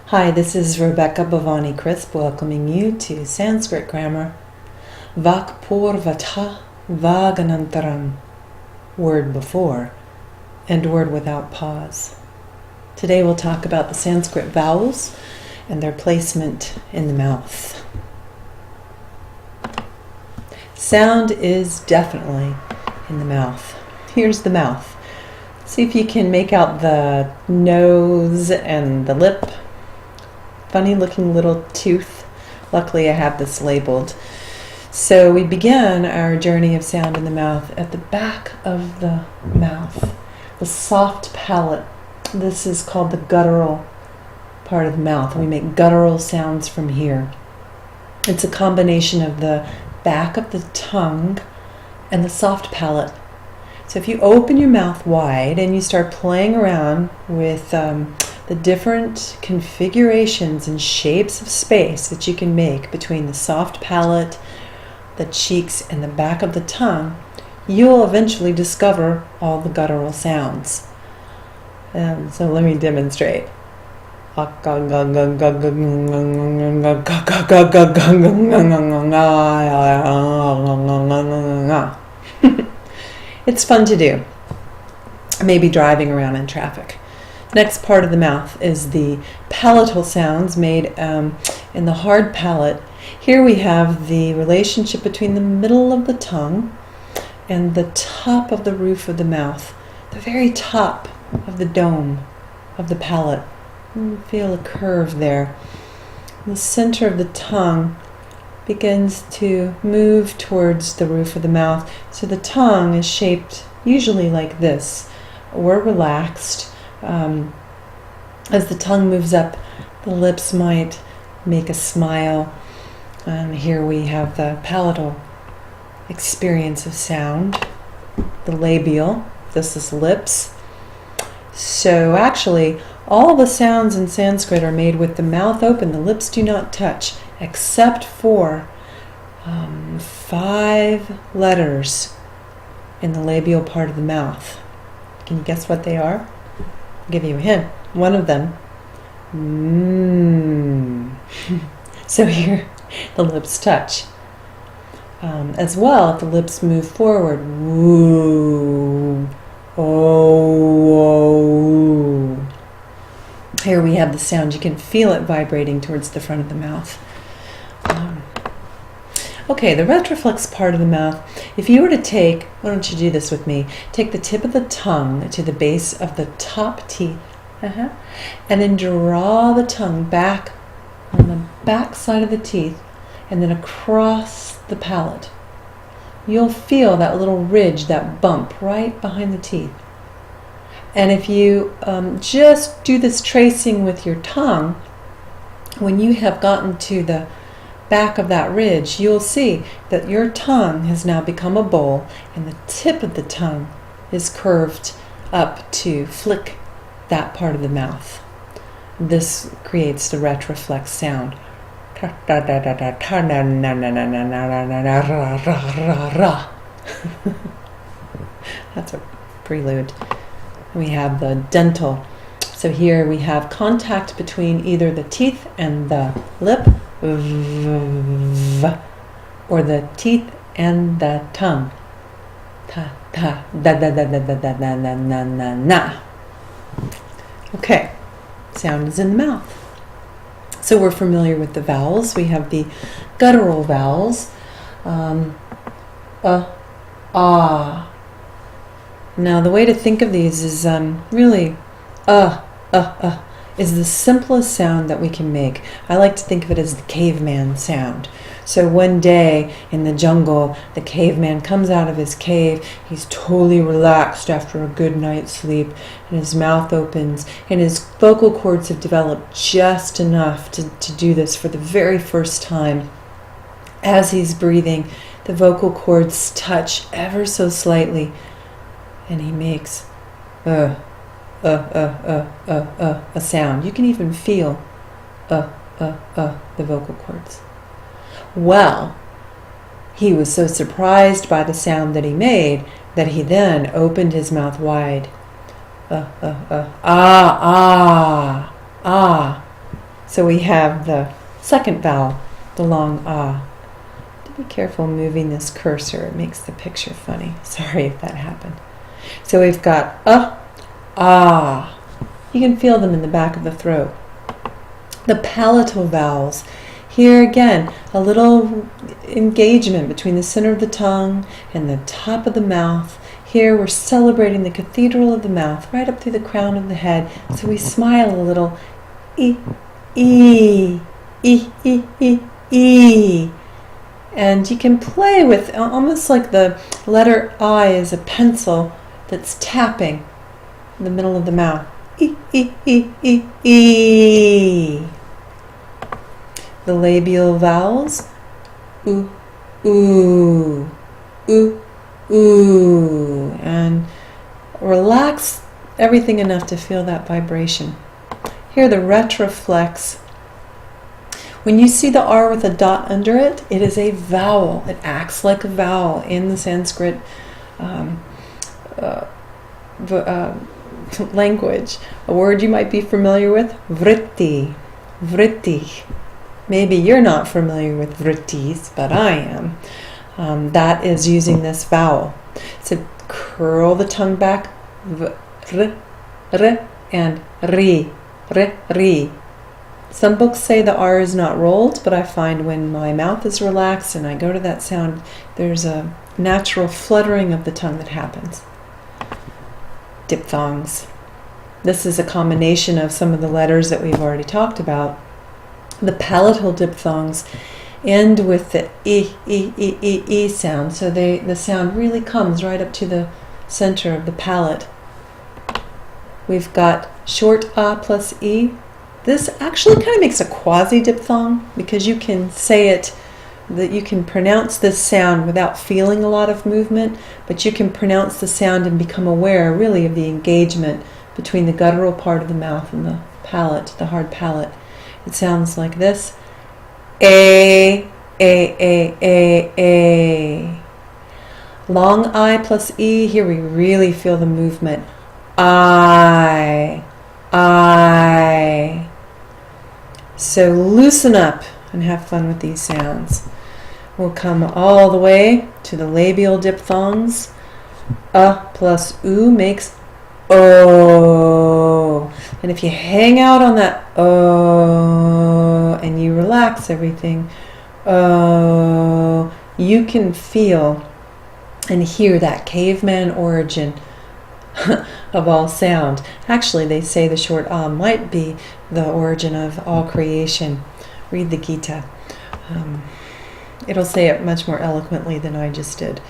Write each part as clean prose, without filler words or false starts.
Hi, this is Rebekah Bhavani Crisp welcoming you to Sanskrit Grammar. Vakpurvata vaganantaram. Word before and word without pause. Today we'll talk about the Sanskrit vowels and their placement in the mouth. Sound is definitely in the mouth. Here's the mouth. See if you can make out the nose and the lip. Funny looking little tooth. Luckily I have this labeled. So we began our journey of sound in the mouth at the back of the mouth, the soft palate. This is called the guttural part of the mouth. We make guttural sounds from here. It's a combination of the back of the tongue and the soft palate. So if you open your mouth wide and you start playing around with the different configurations and shapes of space that you can make between the soft palate, the cheeks, and the back of the tongue, you'll eventually discover all the guttural sounds. So let me demonstrate. It's fun to do. Maybe driving around in traffic. Next part of the mouth is the palatal sounds made in the hard palate. Here we have the relationship between the middle of the tongue and the top of the roof of the mouth, the very top of the dome of the palate. You feel a curve there. The center of the tongue begins to move towards the roof of the mouth. So the tongue is shaped usually like this. We're relaxed. As the tongue moves up, the lips might make a smile. And here we have the palatal experience of sound, the labial, this is lips. So actually, all the sounds in Sanskrit are made with the mouth open. The lips do not touch, except for 5 letters in the labial part of the mouth. Can you guess what they are? I'll give you a hint. One of them. So here, the lips touch. As well, if the lips move forward. Woo. Oh. Here we have the sound. You can feel it vibrating towards the front of the mouth. Okay, the retroflex part of the mouth. If you were to take, why don't you do this with me? Take the tip of the tongue to the base of the top teeth. And then draw the tongue back on the back side of the teeth and then across the palate. You'll feel that little ridge, that bump right behind the teeth. And if you just do this tracing with your tongue, when you have gotten to the back of that ridge, you'll see that your tongue has now become a bowl and the tip of the tongue is curved up to flick that part of the mouth. This creates the retroflex sound. That's a prelude. We have the dental. So here we have contact between either the teeth and the lip, or the teeth and the tongue. Ta ta da da da da da da da na na na na. Okay, sound is in the mouth. So we're familiar with the vowels. We have the guttural vowels. Ah. Now the way to think of these is really is the simplest sound that we can make. I like to think of it as the caveman sound. So one day in the jungle, the caveman comes out of his cave. He's totally relaxed after a good night's sleep, and his mouth opens, and his vocal cords have developed just enough to do this for the very first time. As he's breathing, the vocal cords touch ever so slightly, and he makes a sound. You can even feel the vocal cords. Well, he was so surprised by the sound that he made that he then opened his mouth wide. So we have the second vowel, the long ah. Be careful moving this cursor, it makes the picture funny. Sorry if that happened. So we've got ah. You can feel them in the back of the throat. The palatal vowels. Here again, a little engagement between the center of the tongue and the top of the mouth. Here we're celebrating the cathedral of the mouth, right up through the crown of the head. So we smile a little. E, e, e, e, e, e. And you can play with, almost like the letter I is a pencil that's tapping in the middle of the mouth. E, e, e, e, e. The labial vowels. Oo, oo, oo, oo. And relax everything enough to feel that vibration. Here the retroflex. When you see the R with a dot under it, it is a vowel. It acts like a vowel in the Sanskrit language. A word you might be familiar with, vritti. Vritti. Maybe you're not familiar with vrittis, but I am. That is using this vowel. So curl the tongue back, v, r, and ri, ri. Some books say the R is not rolled, but I find when my mouth is relaxed and I go to that sound, there's a natural fluttering of the tongue that happens. Diphthongs. This is a combination of some of the letters that we've already talked about. The palatal diphthongs end with the e sound, so the sound really comes right up to the center of the palate. We've got short a plus e. This actually kind of makes a quasi-diphthong because you can say it, that you can pronounce this sound without feeling a lot of movement, but you can pronounce the sound and become aware really of the engagement between the guttural part of the mouth and the palate, the hard palate. It sounds like this. A. Long I plus E, here we really feel the movement. I. So loosen up and have fun with these sounds. We'll come all the way to the labial diphthongs. A plus U makes O. And if you hang out on that O and you relax everything, O, you can feel and hear that caveman origin of all sound. Actually, they say the short ah might be the origin of all creation. Read the Gita. It'll say it much more eloquently than I just did.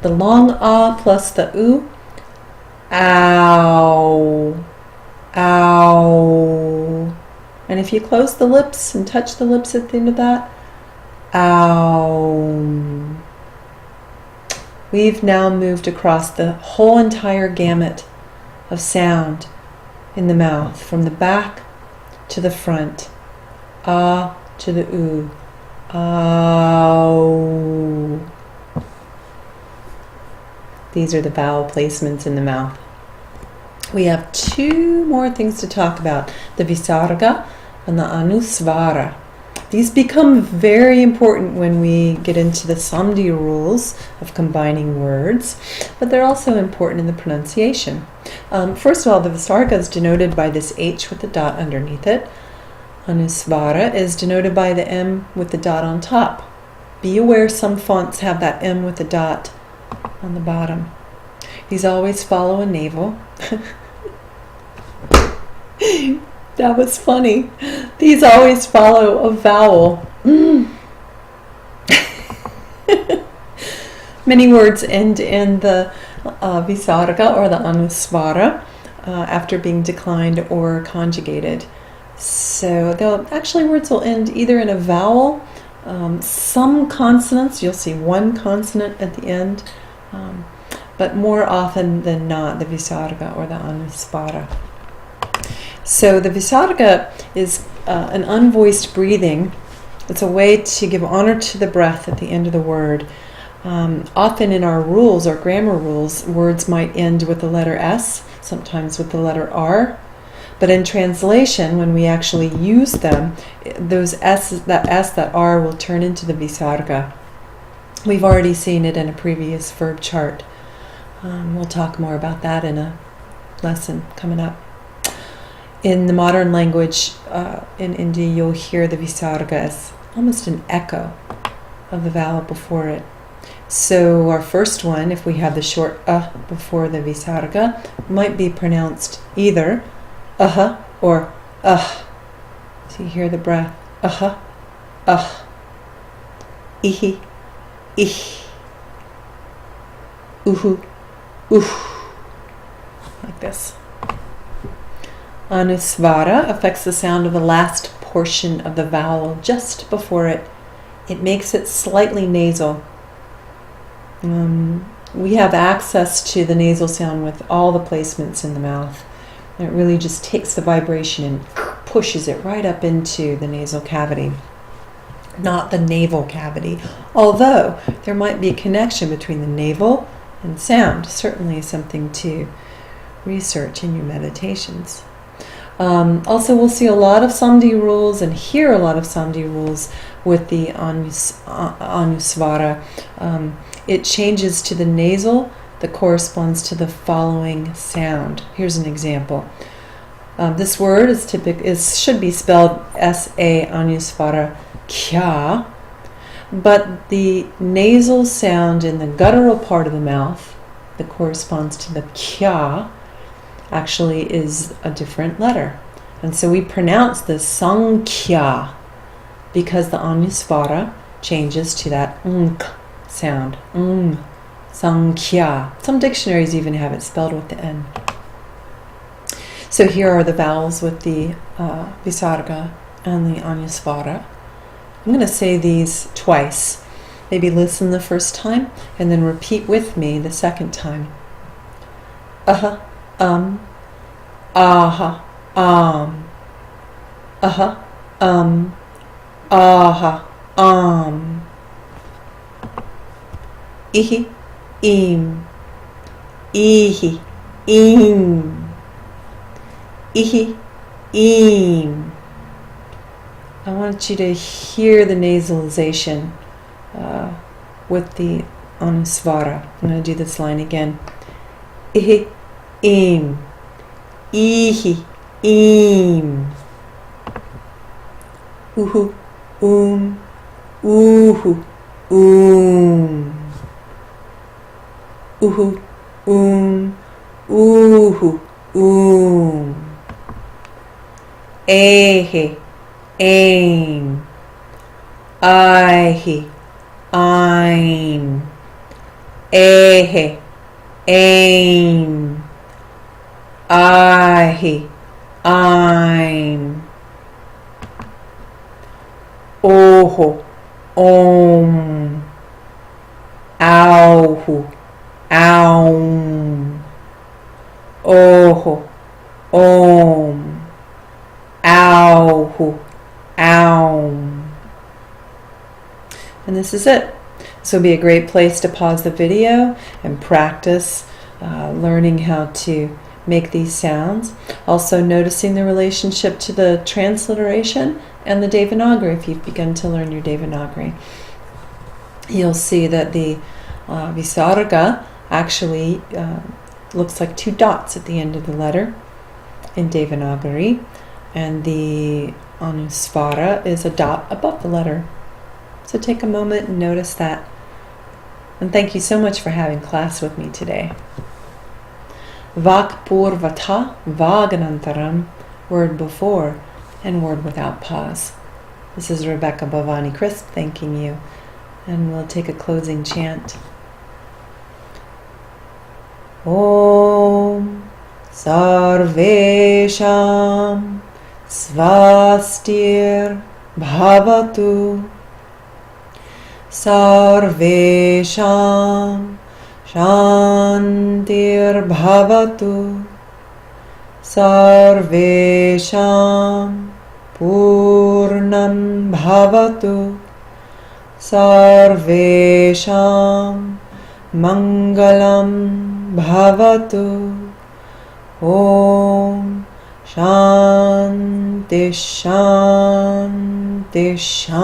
The long ah plus the u, ow, ow. And if you close the lips and touch the lips at the end of that, ow. We've now moved across the whole entire gamut of sound in the mouth, from the back to the front, ah to the oo, ow. These are the vowel placements in the mouth. We have two more things to talk about, the visarga and the anusvara. These become very important when we get into the sandhi rules of combining words, but they're also important in the pronunciation. First of all, the visarga is denoted by this H with the dot underneath it. Anusvara is denoted by the M with the dot on top. Be aware some fonts have that M with the dot on the bottom. These always follow a navel. That was funny. These always follow a vowel. Many words end in the visarga or the anusvara after being declined or conjugated. So words will end either in a vowel. Some consonants, you'll see one consonant at the end, but more often than not, the visarga or the anusvara. So the visarga is an unvoiced breathing. It's a way to give honor to the breath at the end of the word. Often in our rules, our grammar rules, words might end with the letter S, sometimes with the letter R. But in translation, when we actually use them, those S's, that S, that R will turn into the Visarga. We've already seen it in a previous verb chart. We'll talk more about that in a lesson coming up. In the modern language, in India, you'll hear the Visarga as almost an echo of the vowel before it. So our first one, if we have the short before the Visarga, might be pronounced either or So you hear the breath. Ihi, ich, uhu, like this. Anusvara affects the sound of the last portion of the vowel just before it. It makes it slightly nasal. We have access to the nasal sound with all the placements in the mouth. And it really just takes the vibration and pushes it right up into the nasal cavity, not the navel cavity. Although there might be a connection between the navel and sound. Certainly something to research in your meditations. Also, we'll see a lot of Sandhi rules and hear a lot of Sandhi rules with the Anusvara. It changes to the nasal that corresponds to the following sound. Here's an example. This word should be spelled S-A Anusvara kya, but the nasal sound in the guttural part of the mouth that corresponds to the kya actually is a different letter. And so we pronounce this sankhya because the Anusvara changes to that sound. Sankhya. Some dictionaries even have it spelled with the N. So here are the vowels with the Visarga and the Anusvara. I'm going to say these twice. Maybe listen the first time and then repeat with me the second time. Aha, aha, aha, aha, ihi, im, ihi, im, ihi, im. I want you to hear the nasalization with the Anusvara. I'm going to do this line again. Ihi, im, ihi, im. Uhu, uhu, uhu, uhu, uhu, ehe, aim, aihi, aim, ehe, aim, aihi, aim, oho, om, auhu, aum, oho, om, auhu, aum. And this is it. This will be a great place to pause the video and practice learning how to make these sounds. Also noticing the relationship to the transliteration and the Devanagari. If you've begun to learn your Devanagari, you'll see that the Visarga actually looks like two dots at the end of the letter in Devanagari, and the Anusvara is a dot above the letter. So take a moment and notice that. And thank you so much for having class with me today. Vakpurvata, Vaganantaram, word before and word without pause. This is Rebekah Bhavani Crisp thanking you. And we'll take a closing chant. Om Sarvesham Svastir Bhavatu Sarvesham Shantir Bhavatu Sarvesham Purnam Bhavatu Sarvesham Mangalam Bhavatu. Om Shanti, Shanti, Shanti.